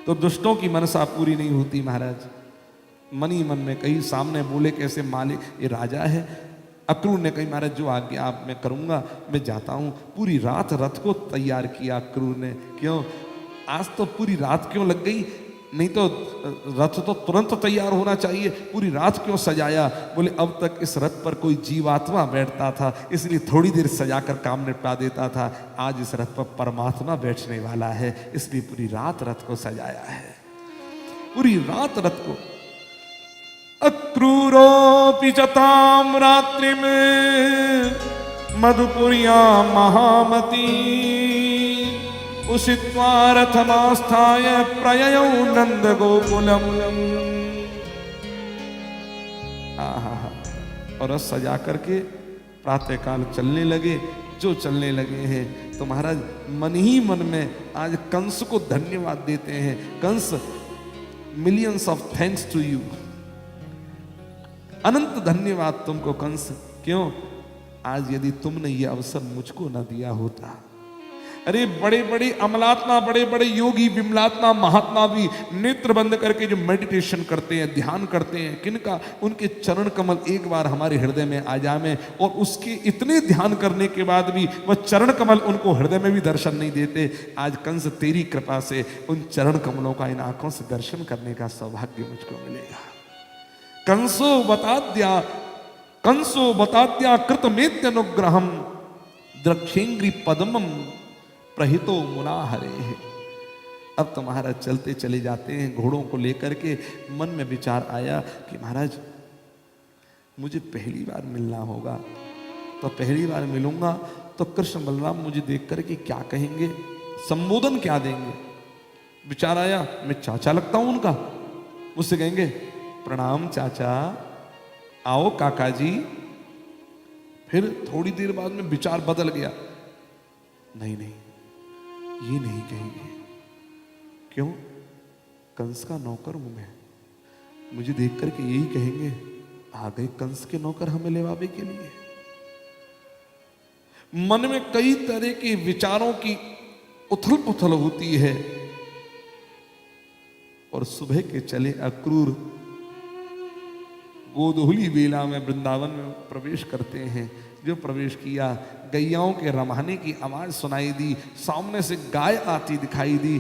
तो दुष्टों की मनसा पूरी नहीं होती महाराज। मन ही मन में कही, सामने बोले कैसे मालिक ये राजा है। अक्रूर ने कही महाराज जो आज्ञा आप मैं करूंगा, मैं जाता हूं। पूरी रात रथ को तैयार किया अक्रूर ने। क्यों आज तो पूरी रात क्यों लग गई, नहीं तो रथ तो तुरंत तैयार होना चाहिए, पूरी रात क्यों सजाया। बोले अब तक इस रथ पर कोई जीवात्मा बैठता था, इसलिए थोड़ी देर सजाकर काम निपटा देता था। आज इस रथ पर परमात्मा बैठने वाला है, इसलिए पूरी रात रथ को सजाया है। पूरी रात रथ को। अक्रूरोऽपि च तां रात्रिं मधुपुर्यां महामती उषित्वा रथमास्थाय प्रययौ नंद गोकुलम। और रथ सजा करके प्रातःकाल चलने लगे। जो चलने लगे हैं तो महाराज मन ही मन में आज कंस को धन्यवाद देते हैं। Kans, millions of thanks to you, अनंत धन्यवाद तुमको कंस। क्यों आज यदि तुमने ये अवसर मुझको न दिया होता। अरे बड़े बड़े अमलात्मा, बड़े बड़े योगी, विमलात्मा, महात्मा भी नेत्र बंद करके जो मेडिटेशन करते हैं, ध्यान करते हैं, किनका उनके चरण कमल एक बार हमारे हृदय में आ जाए, और उसके इतने ध्यान करने के बाद भी वह चरण कमल उनको हृदय में भी दर्शन नहीं देते। आज कंस तेरी कृपा से उन चरण कमलों का इन आंखों से दर्शन करने का सौभाग्य मुझको मिलेगा। कंसो बताद्या कृतमेत्यनुग्रहम द्रक्षेंग्री पद्मम प्रहितो मुना हरे। अब तो महाराज चलते चले जाते हैं घोड़ों को लेकर के। मन में विचार आया कि महाराज मुझे पहली बार मिलना होगा, तो पहली बार मिलूंगा तो कृष्ण बलराम मुझे देख करके क्या कहेंगे, संबोधन क्या देंगे। विचार आया मैं चाचा लगता हूं उनका, मुझसे कहेंगे प्रणाम चाचा, आओ काका जी। फिर थोड़ी देर बाद में विचार बदल गया, नहीं नहीं ये नहीं कहेंगे। क्यों? कंस का नौकर हूं मैं, मुझे देख करके यही कहेंगे आ गए कंस के नौकर हमें लेवावे के लिए। मन में कई तरह के विचारों की उथल पुथल होती है। और सुबह के चले अक्रूर गोधूली बेला में वृंदावन में प्रवेश करते हैं। जो प्रवेश किया, गैयाओं के रमाने की आवाज सुनाई दी, सामने से गाय आती दिखाई दी।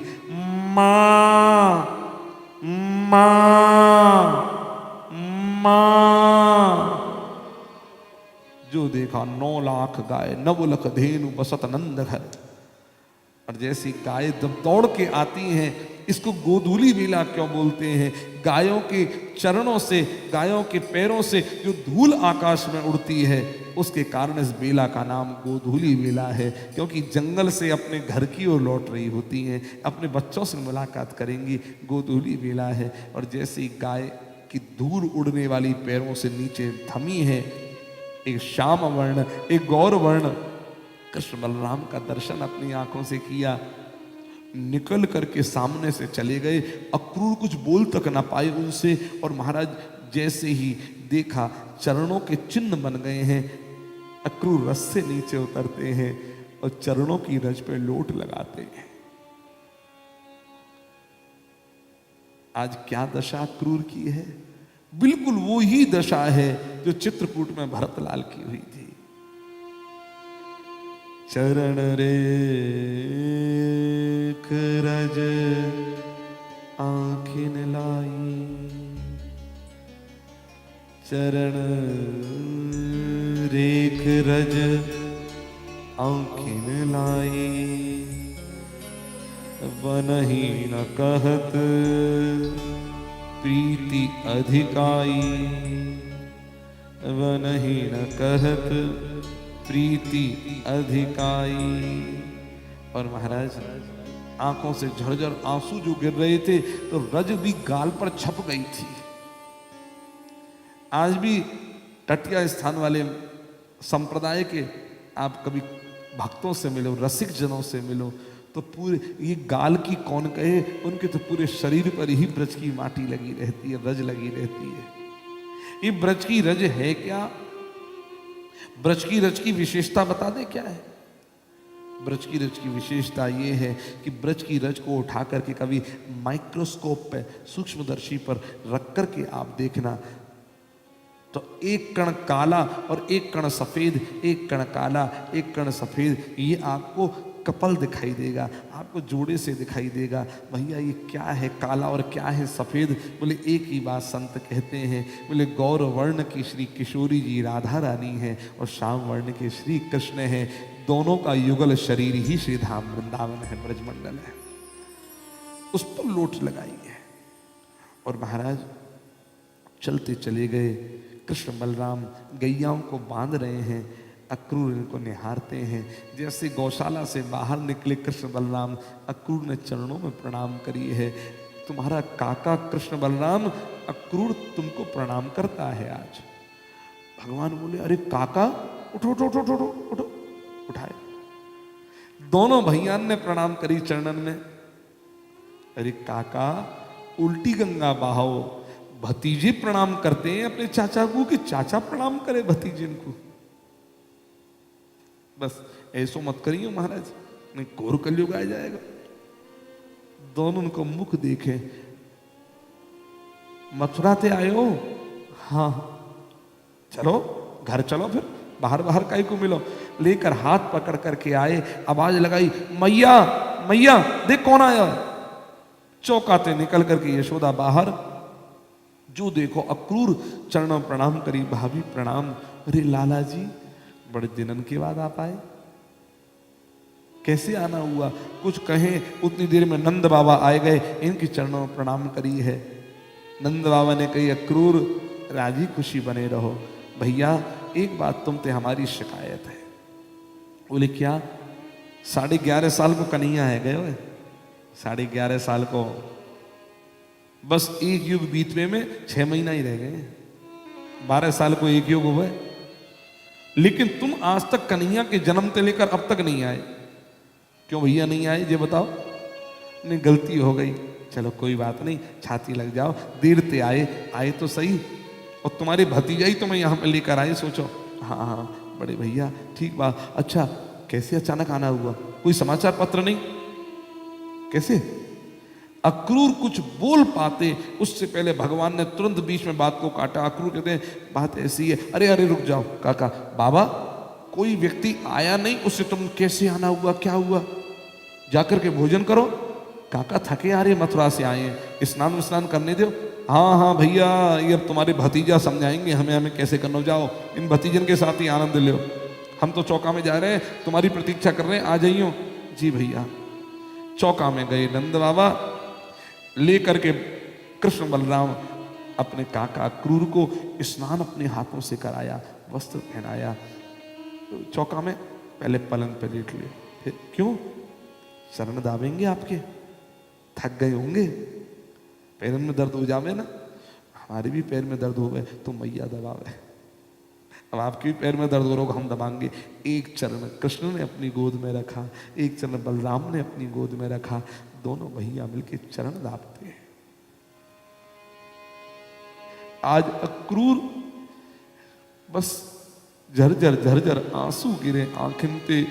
मां मां मां। जो देखा 9 लाख गाय, नवलख धेनु बसत नंद घर। और जैसी गाय जब दौड़ के आती हैं, इसको गोधूली बेला क्यों बोलते हैं? गायों के चरणों से, गायों के पैरों से जो धूल आकाश में उड़ती है, उसके कारण इस बेला का नाम गोधूली बेला है। क्योंकि जंगल से अपने घर की ओर लौट रही होती हैं, अपने बच्चों से मुलाकात करेंगी, गोधूली बेला है। और जैसे ही गाय की धूल उड़ने वाली पैरों से नीचे थमी है, एक श्याम वर्ण, एक गौर वर्ण कृष्ण बलराम का दर्शन अपनी आंखों से किया। निकल करके सामने से चले गए। अक्रूर कुछ बोल तक ना पाए उनसे। और महाराज जैसे ही देखा चरणों के चिन्ह बन गए हैं, अक्रूर रस से नीचे उतरते हैं और चरणों की रज पे लोट लगाते हैं। आज क्या दशा अक्रूर की है? बिल्कुल वो ही दशा है जो चित्रकूट में भरतलाल की हुई थी। चरण रेख रज आँखिन लाई, चरण रेख रज आँखिन लाई। बनहि न कहत प्रीति अधिकाई, बनहि न कहत प्रीति अधिकाई। और महाराज आंखों से झरझर आंसू जो गिर रहे थे, तो रज भी गाल पर छप गई थी। आज भी तटिया स्थान वाले संप्रदाय के आप कभी भक्तों से मिलो, रसिक जनों से मिलो, तो पूरे ये गाल की कौन कहे, उनके तो पूरे शरीर पर ही ब्रज की माटी लगी रहती है, रज लगी रहती है। ये ब्रज की रज है क्या? ब्रज की रज की विशेषता बता दे क्या है? ब्रज की रज की विशेषता ये है कि ब्रज की रज को उठा करके कभी माइक्रोस्कोप पे सूक्ष्मदर्शी पर रख करके आप देखना तो एक कण काला और एक कण सफेद, एक कण काला एक कण सफेद, ये आपको कपल दिखाई देगा, आपको जोड़े से दिखाई देगा। भैया ये क्या है काला और क्या है सफेद? बोले एक ही बात संत कहते हैं, बोले गौर वर्ण की श्री किशोरी जी राधा रानी है और श्याम वर्ण के श्री कृष्ण है। दोनों का युगल शरीर ही श्री धाम वृंदावन है, ब्रजमंडल है। उस पर लोट लगाई है और महाराज चलते चले गए। कृष्ण बलराम गैयाओं को बांध रहे हैं, अक्रूर इनको निहारते हैं। जैसे गौशाला से बाहर निकले कृष्ण बलराम, अक्रूर ने चरणों में प्रणाम करी है। तुम्हारा काका कृष्ण बलराम अक्रूर तुमको प्रणाम करता है आज। भगवान बोले अरे काका उठो उठो उठो उठो उठो, उठाए। दोनों भैया ने प्रणाम करी चरणन में। अरे काका उल्टी गंगा बहाओ, भतीजे प्रणाम करते हैं अपने चाचा को कि चाचा प्रणाम करे भतीजे को। बस ऐसो मत करियो महाराज, नहीं घोर कलयुग आ जाएगा। दोनों को मुख देखे। मथुरा से आए हो? हाँ। चलो घर चलो, फिर बाहर बाहर काई को मिलो। लेकर हाथ पकड़ करके आए, आवाज लगाई मैया मैया देख कौन आया। चौकाते निकल करके यशोदा बाहर, जो देखो अक्रूर चरणों प्रणाम करी, भाभी प्रणाम। अरे लाला जी बड़े दिनन के बाद आप आए, कैसे आना हुआ? कुछ कहें उतनी देर में नंद बाबा आए गए, इनकी चरणों में प्रणाम करी है। नंद बाबा ने कही अक्रूर राजी खुशी बने रहो। भैया एक बात तुमसे हमारी शिकायत है। बोले क्या? 11.5 साल को कन्हैया है गए, 11.5 साल को, बस एक युग बीतने में 6 महीना ही रह गए। 12 साल को एक युग हुआ, लेकिन तुम आज तक कन्हैया के जन्म से लेकर अब तक नहीं आए। क्यों भैया नहीं आए ये बताओ? नहीं गलती हो गई, चलो कोई बात नहीं, छाती लग जाओ, देर से आए तो सही। और तुम्हारे भतीजा ही तुम्हें यहाँ पे लेकर आए, सोचो। हाँ हाँ बड़े भैया ठीक बात। अच्छा कैसे अचानक आना हुआ? कोई समाचार पत्र नहीं? कैसे? अक्रूर कुछ बोल पाते उससे पहले भगवान ने तुरंत बीच में बात को काटा। अक्रूर कहते हैं बात ऐसी है। अरे अरे रुक जाओ काका, बाबा कोई व्यक्ति आया नहीं, उससे तुम कैसे आना हुआ? क्या हुआ? जाकर के भोजन करो। काका थके आ रहे, मथुरा से आए हैं, स्नान करने दो। हाँ हाँ भैया ये अब तुम्हारे भतीजा समझाएंगे हमें कैसे करना। जाओ इन भतीजन के साथ ही आनंद लो, हम तो चौका में जा रहे हैं, तुम्हारी प्रतीक्षा कर रहे हैं, आ जाइयो। जी भैया। चौका में गए नंद बाबा, लेकर के कृष्ण बलराम अपने काका क्रूर को स्नान अपने हाथों से कराया, वस्त्र पहनाया। चौका में पहले पलंग पर लेट लिए, फिर क्यों? शरण दाबेंगे आपके, थक गए होंगे, पैर में दर्द हो जावे ना, हमारे भी पैर में दर्द हो गए तो मैया दबावे। अब आपके भी पैर में दर्द हो रहा होगा, हम दबाएंगे। एक चरण कृष्ण ने अपनी गोद में रखा, एक चरण बलराम ने अपनी गोद में रखा, दोनों भैया मिलके चरण दाबते हैं। आज अक्रूर बस झरझर झरझर आंसू गिरे आंखों पे।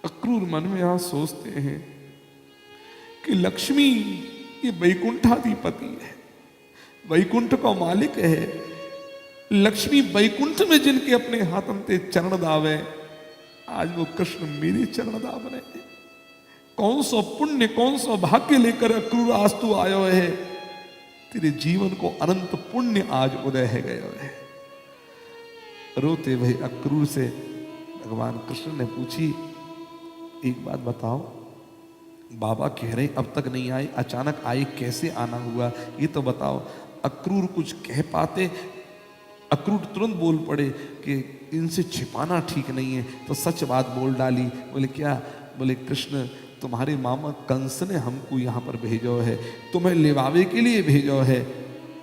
अक्रूर मन में आज सोचते हैं कि लक्ष्मी ये वैकुंठाधिपति है, वैकुंठ का मालिक है। लक्ष्मी वैकुंठ में जिनके अपने हाथों से चरण दावे, आज वो कृष्ण मेरे चरण दाव रहे हैं। कौन सा पुण्य कौन सा भाग्य लेकर अक्रूर आज तू आयो है, तेरे जीवन को अनंत पुण्य आज उदय है गयो है। रोते हुए अक्रूर से भगवान कृष्ण ने पूछी, एक बात बताओ, बाबा कह रहे अब तक नहीं आए, अचानक आए, कैसे आना हुआ ये तो बताओ। अक्रूर कुछ कह पाते, अक्रूर तुरंत बोल पड़े कि इनसे छिपाना ठीक नहीं है, तो सच बात बोल डाली। बोले क्या? बोले कृष्ण तुम्हारे मामा कंस ने हमको यहाँ पर भेजो है, तुम्हें लिवावे के लिए भेजो है,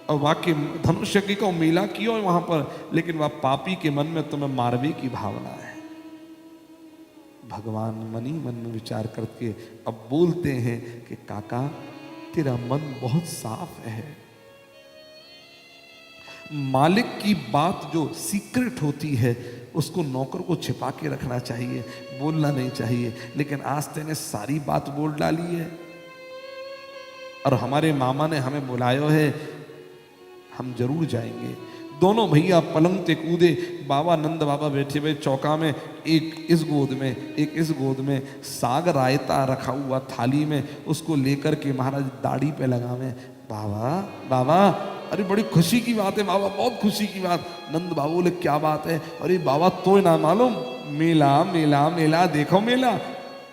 और वाकई धनुष्य की को मेला किया वहां पर, लेकिन वह पापी के मन में तुम्हें मारवे की भावना है। भगवान मनी मन में विचार करके अब बोलते हैं कि काका तेरा मन बहुत साफ है, मालिक की बात जो सीक्रेट होती है उसको नौकर को छिपा के रखना चाहिए, बोलना नहीं चाहिए। लेकिन आज तेने सारी बात बोल डाली है और हमारे मामा ने हमें बुलाया है, हम जरूर जाएंगे। दोनों भैया पलंग ते कूदे। बाबा नंद बाबा बैठे हुए चौका में, एक इस गोद में एक इस गोद में, साग रायता रखा हुआ थाली में, उसको लेकर के महाराज दाढ़ी पे लगावे। बाबा बाबा, अरे बड़ी खुशी की बात है बाबा, बहुत खुशी की बात। नंद बाबू बोले क्या बात है? अरे बाबा तो ना मालूम, मेला मेला मेला देखो मेला।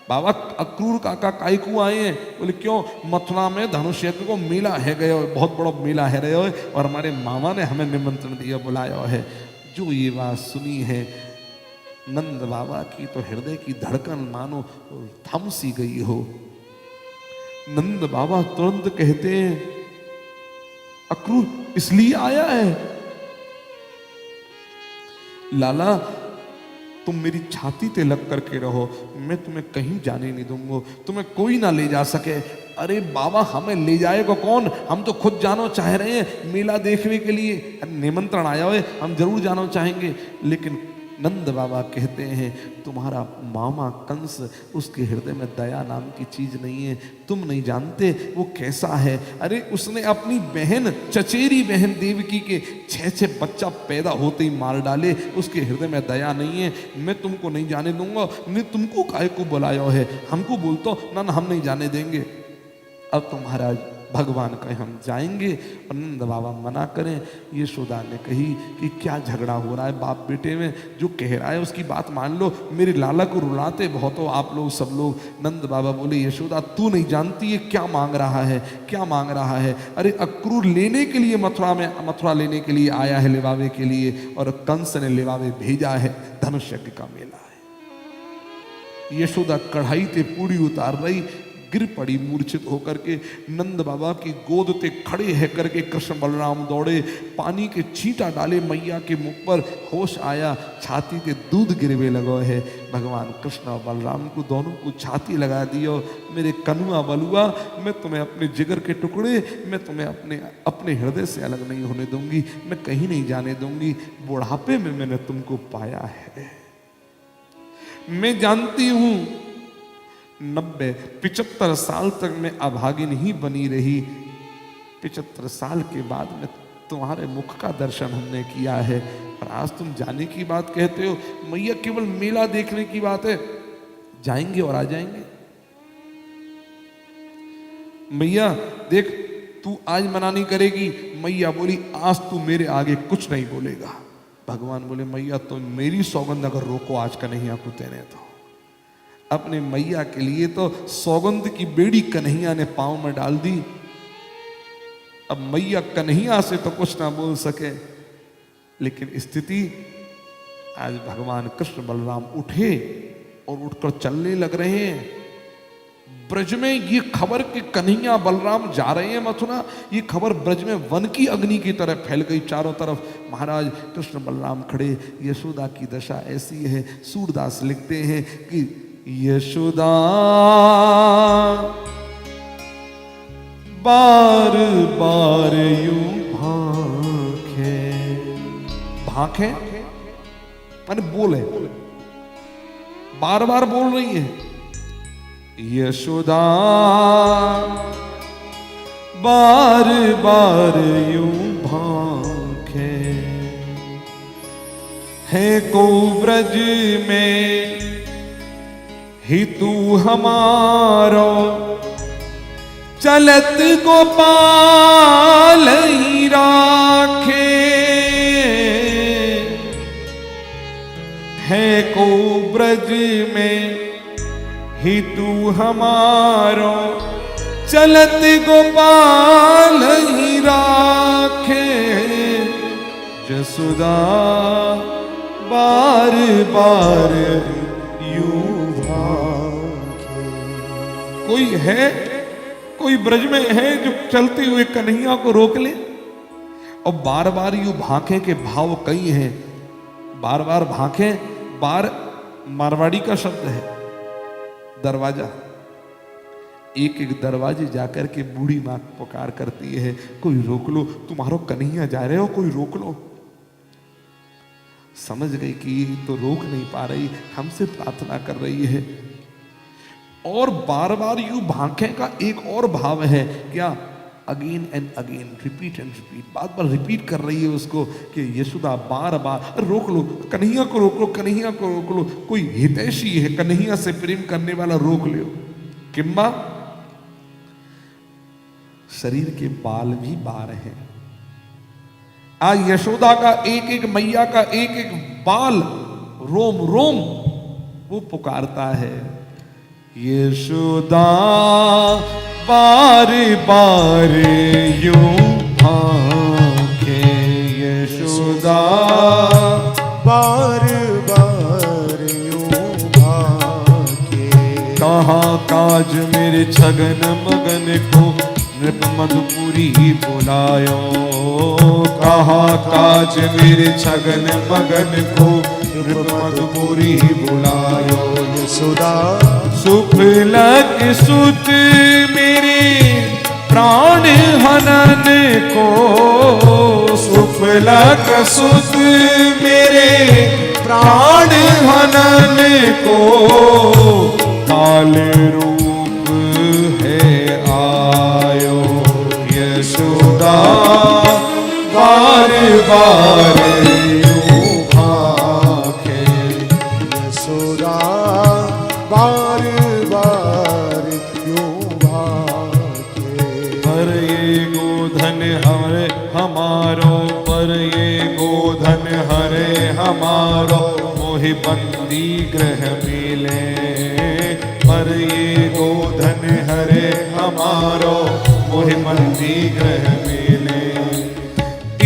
बाबा अक्रूर काका काई को आए हैं? बोले क्यों? मथुरा में धनुष यज्ञ को मेला है गए, बहुत बड़ा मेला है रहे हो और हमारे मामा ने हमें निमंत्रण दिया, बुलाया है। जो ये बात सुनी है नंद बाबा की तो हृदय की धड़कन मानो थम सी गई हो। नंद बाबा तुरंत कहते हैं अक्रूर इसलिए आया है? लाला तुम मेरी छाती पे लग करके रहो, मैं तुम्हें कहीं जाने नहीं दूंगा, तुम्हें कोई ना ले जा सके। अरे बाबा हमें ले जाएगा कौन? हम तो खुद जाना चाह रहे हैं मेला देखने के लिए, निमंत्रण आया है, हम जरूर जाना चाहेंगे। लेकिन नंद बाबा कहते हैं तुम्हारा मामा कंस, उसके हृदय में दया नाम की चीज नहीं है, तुम नहीं जानते वो कैसा है। अरे उसने अपनी बहन, चचेरी बहन देवकी के 6 बच्चा पैदा होते ही मार डाले, उसके हृदय में दया नहीं है। मैं तुमको नहीं जाने दूंगा। मैं तुमको काहे को बुलाया है? हमको बोलता ना हम नहीं जाने देंगे। अब तुम्हारा भगवान कहे हम जाएंगे और नंद बाबा मना करें। यशोदा ने कही कि क्या झगड़ा हो रहा है बाप बेटे में, जो कह रहा है उसकी बात मान लो, मेरे लाला को रुलाते बहुत हो आप लोग सब लोग। नंद बाबा बोले यशोदा तू नहीं जानती है क्या मांग रहा है, क्या मांग रहा है। अरे अक्रूर लेने के लिए मथुरा लेने के लिए आया है, लिवावे के लिए, और कंस ने लिवावे भेजा है, धनुष यज्ञ का मेला है। यशोदा कढ़ाई ते पूरी उतार रही, गिर पड़ी मूर्छित होकर के। नंद बाबा की गोद ते खड़े है करके कृष्ण बलराम दौड़े, पानी के छींटा डाले मैया के मुख पर, होश आया, छाती ते दूध गिरवे लगो है। भगवान कृष्ण और बलराम को दोनों को छाती लगा दियो, मेरे कनुआ बलुआ, मैं तुम्हें अपने जिगर के टुकड़े, मैं तुम्हें अपने हृदय से अलग नहीं होने दूंगी, मैं कहीं नहीं जाने दूंगी। बुढ़ापे में मैंने तुमको पाया है, मैं जानती हूं 75 साल तक मैं अभागिन ही बनी रही, 75 साल के बाद में तुम्हारे मुख का दर्शन हमने किया है, और आज तुम जाने की बात कहते हो। मैया केवल मेला देखने की बात है, जाएंगे और आ जाएंगे। मैया देख तू आज मना नहीं करेगी। मैया बोली आज तू मेरे आगे कुछ नहीं बोलेगा। भगवान बोले मैया तो मेरी सौगंध अगर रोको आज कन्हैया को तेने तो। अपने मैया के लिए तो सौगंध की बेड़ी कन्हैया ने पांव में डाल दी। अब मैया कन्हैया से तो कुछ ना बोल सके, लेकिन स्थिति आज भगवान कृष्ण बलराम उठे और उठकर चलने लग रहे हैं। ब्रज में ये खबर कि कन्हैया बलराम जा रहे हैं मथुरा, ये खबर ब्रज में वन की अग्नि की तरह फैल गई चारों तरफ। महाराज कृष्ण बलराम खड़े, यशोदा की दशा ऐसी है। सूरदास लिखते हैं कि यशोदा बार बार यूं भांखे, भांखे माने बोले, बार बार बोल रही है। यशोदा बार बार यूं भांखे, है को ब्रज में ही तू हमारो, चलत गोपाल ही राखे, है को ब्रज में ही तू हमारो, चलत गोपाल ही राखे। जसुदा बार बार यूं भांखे। कोई है, कोई ब्रज में है जो चलते हुए कन्हैया को रोक ले? और बार बार यूं भांखे के भाव कई हैं। बार बार भांखे, बार मारवाड़ी का शब्द है, दरवाजा। एक एक दरवाजे जाकर के बूढ़ी माँ पुकार करती है, कोई रोक लो, तुम्हारो कन्हैया जा रहे हो, कोई रोक लो। समझ गई कि ये तो रोक नहीं पा रही, हमसे प्रार्थना कर रही है। और बार बार यूं भांखे का एक और भाव है क्या, again and again, repeat and repeat, bar bar repeat कर रही है उसको कि यशोदा बार बार रोक लो, कन्हैया को रोक लो, कन्हैया को रोक लो, कोई हितैषी है कन्हैया से प्रेम करने वाला, रोक लो। किम्बा शरीर के बाल भी बार हैं। आज यशोदा का एक एक, मैया का एक एक बाल, रोम रोम वो पुकारता है, यशोदा बार बार यूं भांखे, यशोदा बार बार यूं भांखे। कहाँ काज मेरे छगन मगन को नृप मधुपुरी बुलायो, कहाँ काज मेरे छगन मगन को नृप मधुपुरी बुलायो। यशोदा सुफलक सुत मेरे प्राण हनन को, सुफलक सुत मेरे प्राण हनन को, काल रूप है आयो, यशोदा बार बार यूं भांखे, यशोदा बार बार यूं भांखे। पर ये गोधन हरे हमारो, पर ये गोधन हरे हमारो, मोहि बंदी ग्रह मिले, पर ये गोधन हरे हमारो, मोहि बंदी ग्रह मिले।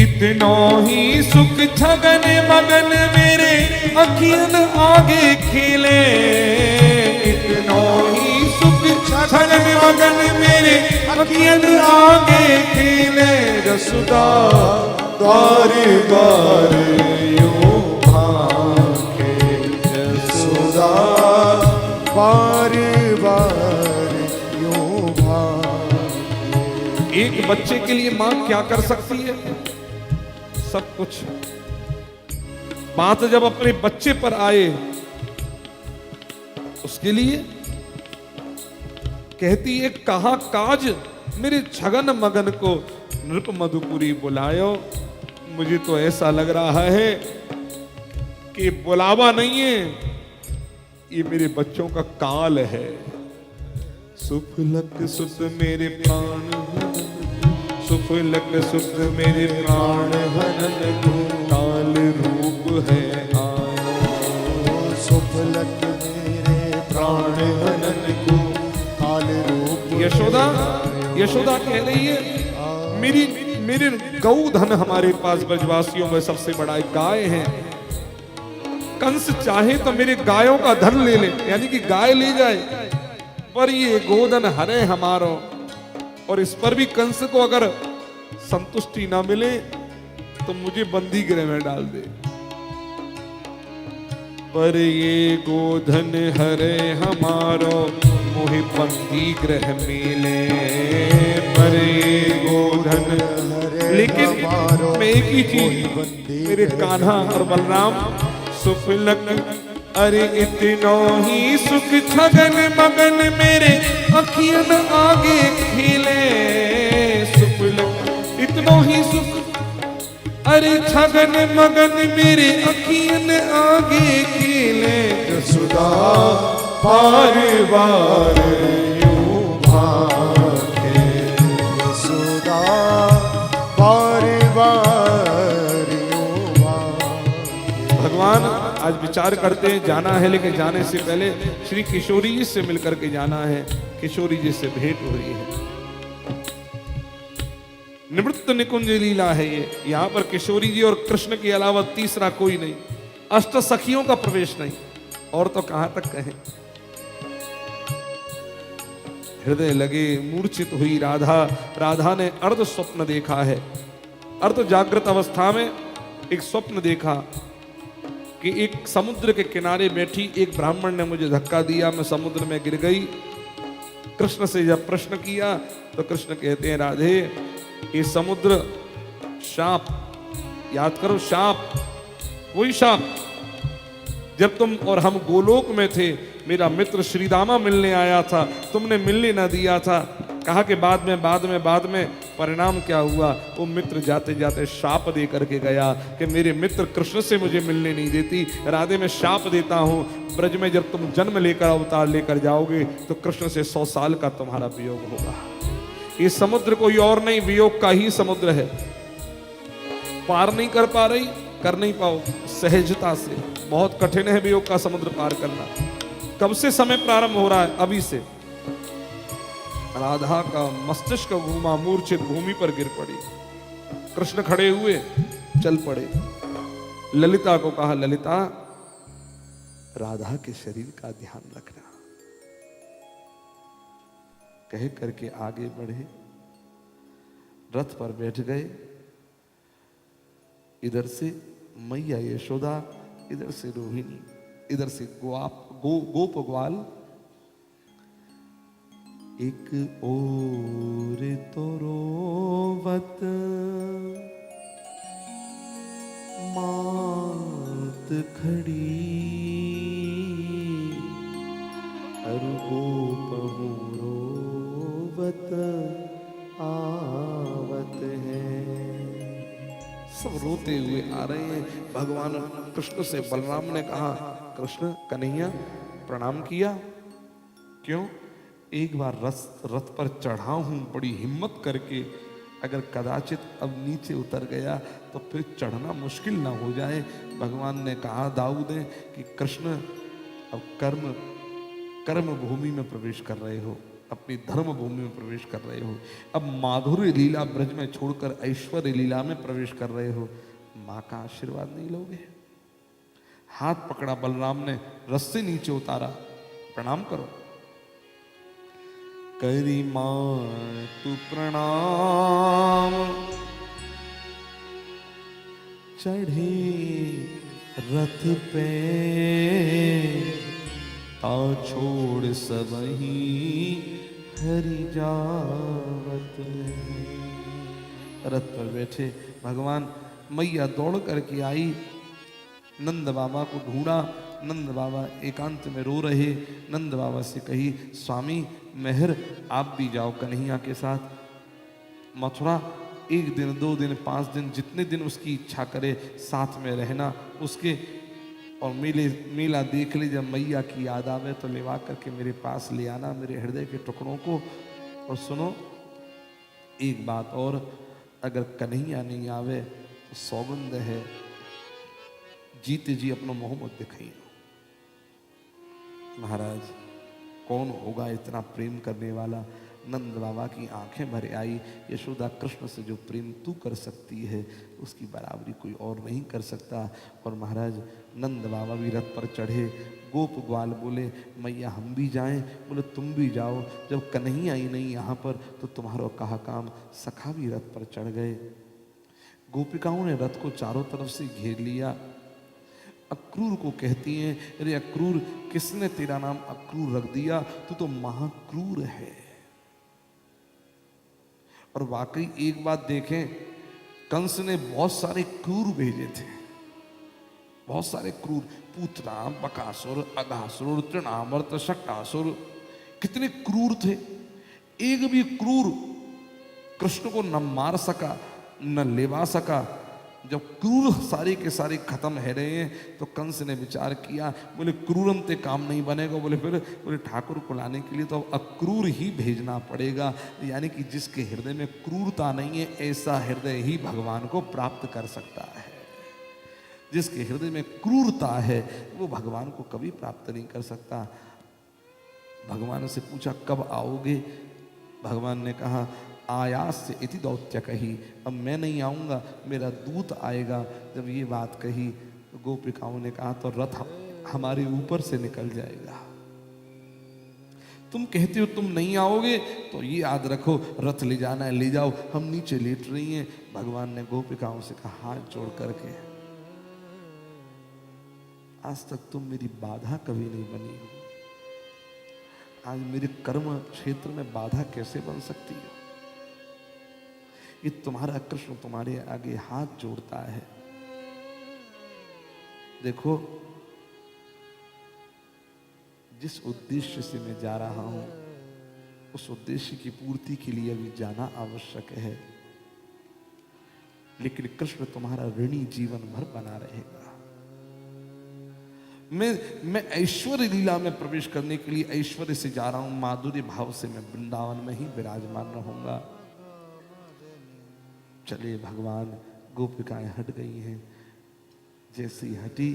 इतनो ही सुख छगन मगन मेरे अखियन आगे खिले, इतनो ही सुख छगन मगन मेरे अखियन आगे खिले, यशोदा बार बार यूं भांखे, यशोदा बार बार यूं भांखे। एक बच्चे के लिए मां क्या कर सकती है, सब कुछ। बात जब अपने बच्चे पर आए उसके लिए कहती है, कहा काज मेरे छगन मगन को नृप मधुपुरी बुलायो। मुझे तो ऐसा लग रहा है कि बुलावा नहीं है, ये मेरे बच्चों का काल है। सुफलक सुत मेरे प्राण, सुफलक सुत मेरे प्राण हनन को, काल रूप है आयो, सुफलक मेरे प्राण हनन को, काल रूप। यशोदा, यशोदा कह रही है, मेरे गौ धन हमारे पास ब्रजवासियों में सबसे बड़ा एक गाय है। कंस चाहे तो मेरे गायों का धन ले ले, यानी कि गाय ले जाए, पर ये गोधन हरे हमारो, और इस पर भी कंस को अगर संतुष्टि ना मिले तो मुझे बंदी गृह में डाल दे। पर ये गोधन हरे हमारो, मोहि बंदी गृह मिले, पर ये गोधन हरे। लेकिन मैं एक ही चीज, मेरे कान्हा और बलराम, सुफलक अरे इतनो ही सुख छगन मगन मेरे अखियन आगे खिले, सुफलक इतनो ही सुख, अरे छगन मगन मेरे अखियन आगे खिले, यशोदा बार बार यूं भांखे, यशोदा बार बार यूं भांखे। भगवान आज विचार करते हैं, जाना है, लेकिन जाने से पहले श्री किशोरी जी से मिलकर के जाना है। किशोरी जी से भेंट हो रही है। निवृत्त निकुंज लीला है ये, यहाँ पर किशोरी जी और कृष्ण के अलावा तीसरा कोई नहीं, अष्ट सखियों का प्रवेश नहीं, और तो कहां तक कहें। हृदय लगे मूर्छित हुई राधा, राधा ने अर्ध स्वप्न देखा है। अर्ध जागृत अवस्था में एक स्वप्न देखा कि एक समुद्र के किनारे बैठी एक ब्राह्मण ने मुझे धक्का दिया, मैं समुद्र में गिर गई, कृष्ण से जब प्रश्न किया तो कृष्ण कहते हैं राधे ये समुद्र शाप, याद करो शाप, वही शाप जब तुम और हम गोलोक में थे, मेरा मित्र श्रीदामा मिलने आया था, तुमने मिलने ना दिया था, कहा कि बाद में परिणाम क्या हुआ? वो मित्र जाते जाते शाप दे करके गया कि मेरे मित्र कृष्ण से मुझे मिलने नहीं देती, राधे मैं शाप देता हूं, ब्रज में जब तुम जन्म लेकर अवतार लेकर जाओगे तो कृष्ण से 100 साल का तुम्हारा वियोग होगा। ये समुद्र कोई और नहीं, वियोग का ही समुद्र है। पार नहीं कर पा रही, कर नहीं पाओगी सहजता से, बहुत कठिन है वियोग का समुद्र पार करना। कब से समय प्रारंभ हो रहा है? अभी से। राधा का मस्तिष्क घूमा, मूर्छित भूमि पर गिर पड़ी। कृष्ण खड़े हुए, चल पड़े, ललिता को कहा ललिता राधा के शरीर का ध्यान रखना। कह करके आगे बढ़े, रथ पर बैठ गए। इधर से मैया यशोदा, इधर से रोहिणी, इधर से गोप ग्वाल। एक ओर तो रोवत मात खड़ी, अरु गोप रोवत आवत है। सब रोते हुए आ रहे हैं। भगवान कृष्ण से बलराम ने कहा कृष्ण कन्हैया प्रणाम किया। क्यों? एक बार रथ पर चढ़ा हूं बड़ी हिम्मत करके, अगर कदाचित अब नीचे उतर गया तो फिर चढ़ना मुश्किल ना हो जाए। भगवान ने कहा दाऊद ने कि कृष्ण अब कर्म भूमि में प्रवेश कर रहे हो, अपनी धर्म भूमि में प्रवेश कर रहे हो, अब माधुर्य लीला ब्रज में छोड़कर ऐश्वर्य लीला में प्रवेश कर रहे हो, मां का आशीर्वाद नहीं लोगे? हाथ पकड़ा बलराम ने, रस से नीचे उतारा, प्रणाम करो। करी मां तू प्रणाम, चढ़े रथ पे ता छोड़ सबही हरि जावत। रथ पर बैठे भगवान, मैया दौड़ करके आई, नंद बाबा को ढूंढा। नंद बाबा एकांत में रो रहे। नंद बाबा से कही स्वामी मेहर आप भी जाओ कन्हैया के साथ मथुरा, 1 दिन 2 दिन 5 दिन जितने दिन उसकी इच्छा करे साथ में रहना उसके, और मेला देख ले, जब मैया की याद आवे तो लेवा करके मेरे पास ले आना मेरे हृदय के टुकड़ों को। और सुनो एक बात और, अगर कन्हैया नहीं आवे तो सौगंध है जीते जी अपना मोहम्मद दिखाइए। महाराज कौन होगा इतना प्रेम करने वाला? नंद बाबा की आंखें भर आई। यशोदा कृष्ण से जो प्रेम तू कर सकती है उसकी बराबरी कोई और नहीं कर सकता। और महाराज नंद बाबा भी रथ पर चढ़े। गोप ग्वाल बोले मैया हम भी जाएं, बोले तुम भी जाओ, जब कन्हैया आई नहीं यहाँ पर तो तुम्हारा कहा काम। सखा भी रथ पर चढ़ गए। गोपिकाओं ने रथ को चारों तरफ से घेर लिया। अक्रूर को कहती हैं अरे अक्रूर किसने तेरा नाम अक्रूर रख दिया, तू तो महाक्रूर है। और वाकई एक बात देखें, कंस ने बहुत सारे क्रूर भेजे थे, बहुत सारे क्रूर, पूतना, बकासुर, अघासुर, तृणावर्त, शक्टासुर, कितने क्रूर थे। एक भी क्रूर कृष्ण को न मार सका न लेवा सका। जब क्रूर सारे के सारे खत्म है रहे हैं तो कंस ने विचार किया, बोले क्रूरम ते काम नहीं बनेगा, बोले ठाकुर को लाने के लिए तो अक्रूर ही भेजना पड़ेगा। यानी कि जिसके हृदय में क्रूरता नहीं है ऐसा हृदय ही भगवान को प्राप्त कर सकता है। जिसके हृदय में क्रूरता है वो भगवान को कभी प्राप्त नहीं कर सकता। भगवान से पूछा कब आओगे? भगवान ने कहा आयास्य इति दौत्य कही, अब मैं नहीं आऊँगा, मेरा दूत आएगा। जब ये बात कही तो गोपिकाओं ने कहा तो रथ हमारे ऊपर से निकल जाएगा। तुम कहते हो तुम नहीं आओगे तो ये याद रखो रथ ले जाना है ले जाओ, हम नीचे लेट रही हैं। भगवान ने गोपिकाओं से कहा हाथ जोड़ करके, आज तक तुम मेरी बाधा कभी नहीं बनी हो, आज मेरे कर्म क्षेत्र में बाधा कैसे बन सकती है? ये तुम्हारा कृष्ण तुम्हारे आगे हाथ जोड़ता है। देखो, जिस उद्देश्य से मैं जा रहा हूं उस उद्देश्य की पूर्ति के लिए अभी जाना आवश्यक है, लेकिन कृष्ण तुम्हारा ऋणी जीवन भर बना रहेगा। मैं ऐश्वर्य लीला में प्रवेश करने के लिए ऐश्वर्य से जा रहा हूं, माधुर्य भाव से मैं वृंदावन में ही विराजमान रहूंगा। चले भगवान, गोपिकाएं हट गई हैं। जैसे ही हटी,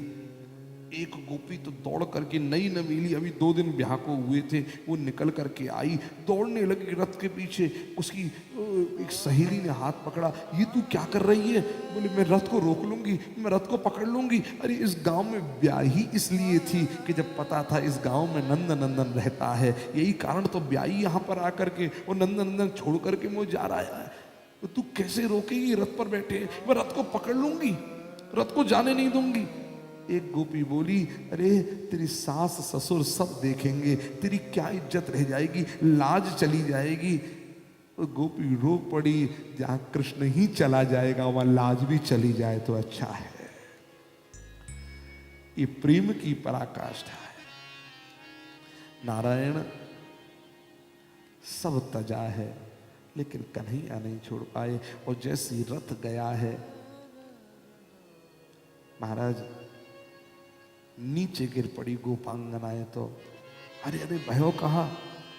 एक गोपी तो दौड़ करके, नई नवीली, अभी 2 दिन ब्याह को हुए थे, वो निकल करके आई, दौड़ने लगी रथ के पीछे। उसकी एक सहेली ने हाथ पकड़ा, ये तू क्या कर रही है? बोले मैं रथ को रोक लूंगी, मैं रथ को पकड़ लूंगी। अरे इस गांव में ब्याही इसलिए थी कि जब पता था इस गांव में नंद नंदन रहता है, यही कारण तो ब्याही यहाँ पर आकर के वो नंद नंदन छोड़ करके मुझे जा रहा है। तो तू कैसे रोकेगी? रथ पर बैठे, मैं रथ को पकड़ लूंगी, रथ को जाने नहीं दूंगी। एक गोपी बोली, अरे तेरी सास ससुर सब देखेंगे, तेरी क्या इज्जत रह जाएगी, लाज चली जाएगी। तो गोपी रो पड़ी, जहां कृष्ण ही चला जाएगा वहां लाज भी चली जाए तो अच्छा है। ये प्रेम की पराकाष्ठा है। नारायण सब तजा है, लेकिन कन्हैया नहीं छोड़ पाए। और जैसे रथ गया है, महाराज नीचे गिर पड़ी गोपांगनाएं। तो अरे अरे भयो कहा?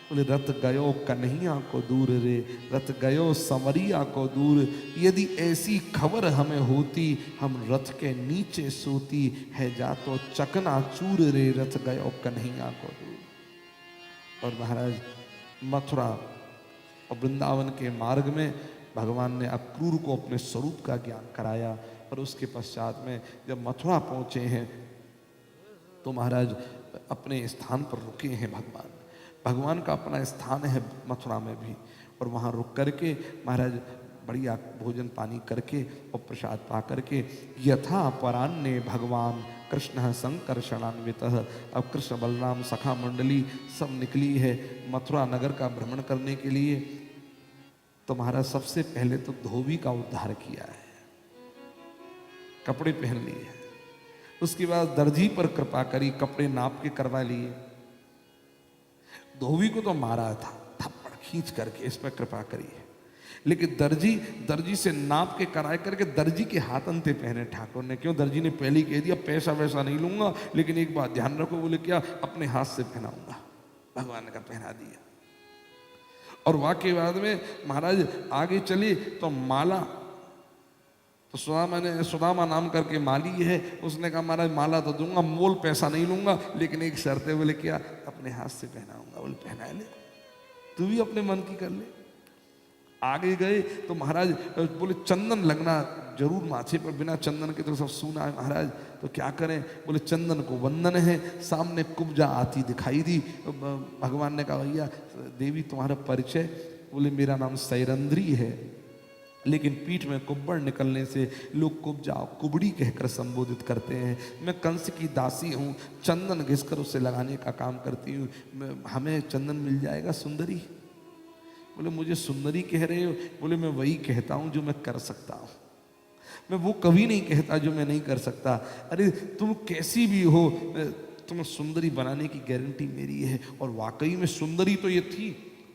बोले रथ गयो कन्हैया को दूर रे, रथ गयो संवरिया को दूर। यदि ऐसी खबर हमें होती, हम रथ के नीचे सोती, है जा तो चकना चूर रे, रथ गयो कन्हैया को दूर। और महाराज मथुरा और वृंदावन के मार्ग में भगवान ने अक्रूर को अपने स्वरूप का ज्ञान कराया। और उसके पश्चात में जब मथुरा पहुंचे हैं तो महाराज अपने स्थान पर रुके हैं। भगवान का अपना स्थान है मथुरा में भी, और वहाँ रुक करके महाराज बढ़िया भोजन पानी करके और प्रसाद पा करके, यथा परान्ने भगवान कृष्ण संकर्षणान्वित। अब कृष्ण बलराम सखा मंडली सब निकली है मथुरा नगर का भ्रमण करने के लिए। तो महाराज सबसे पहले तो धोबी का उद्धार किया है, कपड़े पहन लिए। उसके बाद दर्जी पर कृपा करी, कपड़े नाप के करवा लिए। धोबी को तो मारा था थप्पड़ खींच करके, इस पर कृपा करी है। लेकिन दर्जी से नाप के कराए करके दर्जी के हाथ अंते पहने ठाकुर ने। क्यों? दर्जी ने पहले ही कह दिया पैसा वैसा नहीं लूंगा, लेकिन एक बात ध्यान रखो। बोले क्या? अपने हाथ से पहनाऊंगा। भगवान का पहना दिया। और वाकई बाद में महाराज आगे चले तो माला, तो सुदामा नाम करके माली है, उसने कहा महाराज माला तो दूंगा, मोल पैसा नहीं लूंगा, लेकिन एक शर्त है। बोले क्या? अपने हाथ से पहनाऊंगा। बोले पहना ले, तू भी अपने मन की कर ले। आगे गए तो महाराज बोले चंदन लगना जरूर माथे पर, बिना चंदन के तो सब सूना है महाराज, तो क्या करें? बोले चंदन को वंदन है। सामने कुब्जा आती दिखाई दी। भगवान ने कहा भैया देवी तुम्हारा परिचय? बोले मेरा नाम सैरंद्री है, लेकिन पीठ में कुब्बड़ निकलने से लोग कुब्जा कुबड़ी कहकर संबोधित करते हैं। मैं कंस की दासी हूँ, चंदन घिसकर उसे लगाने का काम करती हूँ। हमें चंदन मिल जाएगा सुंदरी? बोले मुझे सुंदरी कह रहे हो? बोले मैं वही कहता हूँ जो मैं कर सकता हूँ, मैं वो कभी नहीं कहता जो मैं नहीं कर सकता। अरे तुम कैसी भी हो, तुम्हें सुंदरी बनाने की गारंटी मेरी है। और वाकई में सुंदरी तो ये थी,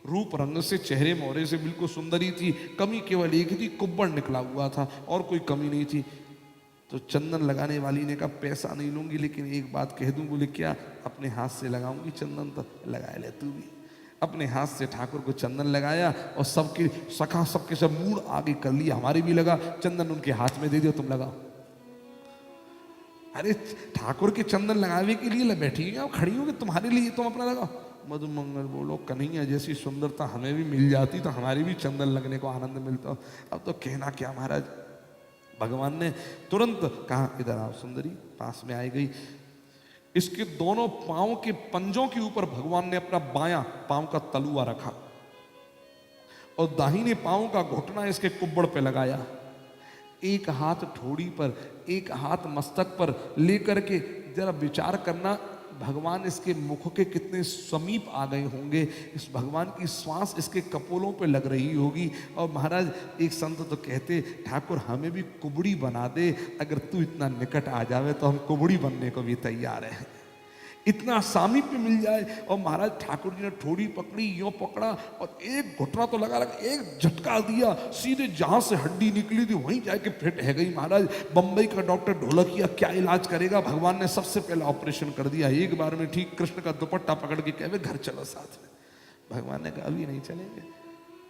रूप रंग से चेहरे मोहरे से बिल्कुल सुंदरी थी। कमी केवल एक ही थी, कुब्बड़ निकला हुआ था, और कोई कमी नहीं थी। तो चंदन लगाने वाली ने कहा पैसा नहीं लूंगी, लेकिन एक बात कह दूं। बोले क्या? अपने हाथ से लगाऊंगी चंदन। तो लगा ले तू भी। अपने हाथ से ठाकुर को चंदन लगाया और सबके सखा सबके सब मूड आगे कर लिया। हमारे भी लगा, चंदन उनके हाथ में दे दियो, तुम लगाओ। अरे ठाकुर के चंदन लगाने के लिए बैठी हो, खड़ी हो कि तुम्हारे लिए, तुम अपना लगाओ। मधुमंगल बोलो कन्हैया जैसी सुंदरता हमें भी मिल जाती तो हमारी भी चंदन लगने को आनंद मिलता। अब तो कहना क्या महाराज, भगवान ने तुरंत कहा इधर आओ सुंदरी। पास में आई गई। इसके दोनों पांव के पंजों के ऊपर भगवान ने अपना बायां पांव का तलुआ रखा और दाहिने पांव का घुटना इसके कुब्बड़ पे लगाया। एक हाथ ठोड़ी पर, एक हाथ मस्तक पर लेकर के जरा विचार करना, भगवान इसके मुख के कितने समीप आ गए होंगे, इस भगवान की श्वास इसके कपोलों पे लग रही होगी। और महाराज एक संत तो कहते, ठाकुर हमें भी कुबड़ी बना दे, अगर तू इतना निकट आ जावे तो हम कुबड़ी बनने को भी तैयार हैं। इतना सामीप्य मिल जाए। और महाराज ठाकुर जी ने ठोड़ी पकड़ी, यूं पकड़ा और एक घुटना तो लगा, एक झटका दिया, सीधे जहां से हड्डी निकली थी वहीं जाके फिट है गई। महाराज बंबई का डॉक्टर ढोलकिया क्या इलाज करेगा, भगवान ने सबसे पहले ऑपरेशन कर दिया, एक बार में ठीक। कृष्ण का दुपट्टा पकड़ के कहे घर चलो साथ में। भगवान ने कहा अभी नहीं चलेंगे,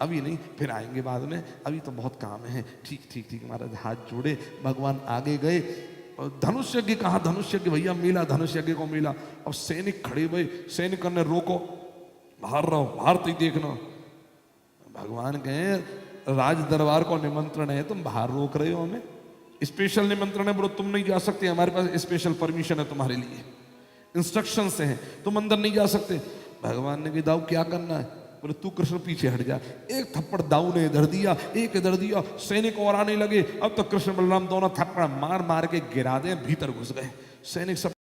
अभी नहीं, फिर आएंगे बाद में, अभी तो बहुत काम है। ठीक ठीक ठीक महाराज हाथ जोड़े, भगवान आगे गए। धनुष यज्ञ कहा, धनुष यज्ञ भैया मिला, धनुष यज्ञ को मिला। अब सैनिक खड़े हुए, सैनिक ने रोको, बाहर रहो, बाहर तो ही देखना। भगवान कहे राज दरबार को निमंत्रण है, तुम बाहर रोक रहे हो हमें, स्पेशल निमंत्रण है, बोलो तुम नहीं जा सकते, हमारे पास स्पेशल परमिशन है तुम्हारे लिए, इंस्ट्रक्शन से है, तुम अंदर नहीं जा सकते। भगवान ने कहा दाऊ क्या करना है, बोले तू कृष्ण पीछे हट जा। एक थप्पड़ दाऊ ने इधर दिया, एक इधर दिया, सैनिक और आने लगे। अब तो कृष्ण बलराम दोनों थप्पड़ मार मार के गिरा दे, भीतर घुस गए। सैनिक सब